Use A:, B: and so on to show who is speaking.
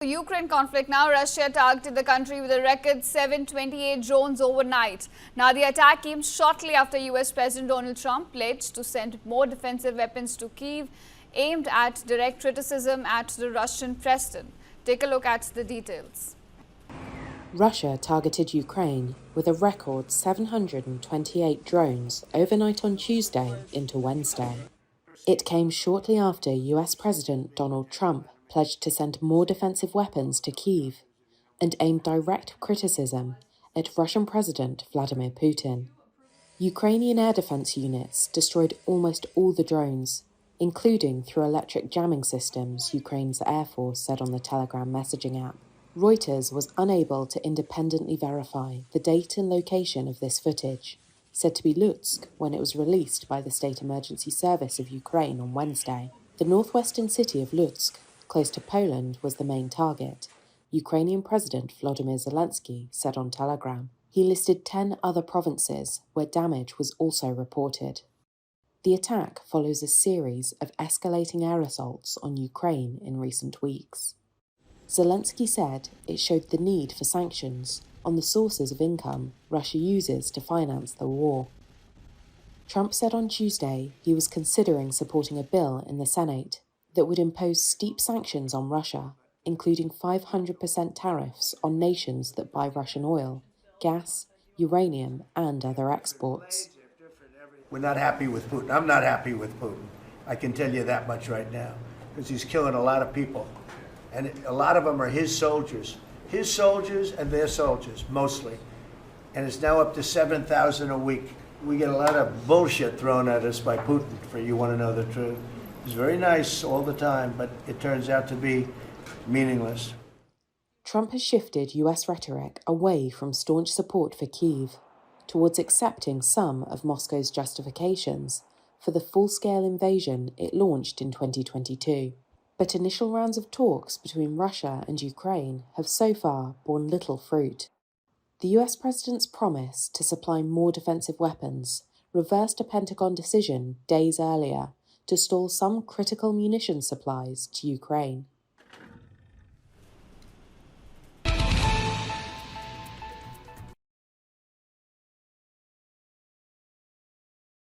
A: Ukraine conflict. Now Russia targeted the country with a record 728 drones overnight. Now the attack came shortly after US President Donald Trump pledged to send more defensive weapons to Kyiv, aimed at direct criticism at the Russian president. Take a look at the details.
B: Russia targeted Ukraine with a record 728 drones overnight on Tuesday into Wednesday. It came shortly after US President Donald Trump pledged to send more defensive weapons to Kyiv and aimed direct criticism at Russian President Vladimir Putin. Ukrainian air defense units destroyed almost all the drones, including through electric jamming systems, Ukraine's Air Force said on the Telegram messaging app. Reuters was unable to independently verify the date and location of this footage, said to be Lutsk when it was released by the State Emergency Service of Ukraine on Wednesday. The northwestern city of Lutsk, close to Poland, was the main target, Ukrainian President Volodymyr Zelensky said on Telegram. He listed 10 other provinces where damage was also reported. The attack follows a series of escalating air assaults on Ukraine in recent weeks. Zelensky said it showed the need for sanctions on the sources of income Russia uses to finance the war. Trump said on Tuesday he was considering supporting a bill in the Senate that would impose steep sanctions on Russia, including 500% tariffs on nations that buy Russian oil, gas, uranium, and other exports.
C: We're not happy with Putin. I'm not happy with Putin. I can tell you that much right now, because he's killing a lot of people. And a lot of them are his soldiers and their soldiers, mostly. And it's now up to 7,000 a week. We get a lot of bullshit thrown at us by Putin, for you want to know the truth. He's very nice all the time, but it turns out to be meaningless.
B: Trump has shifted US rhetoric away from staunch support for Kyiv towards accepting some of Moscow's justifications for the full-scale invasion it launched in 2022. But initial rounds of talks between Russia and Ukraine have so far borne little fruit. The US president's promise to supply more defensive weapons reversed a Pentagon decision days earlier to stall some critical munitions supplies to Ukraine.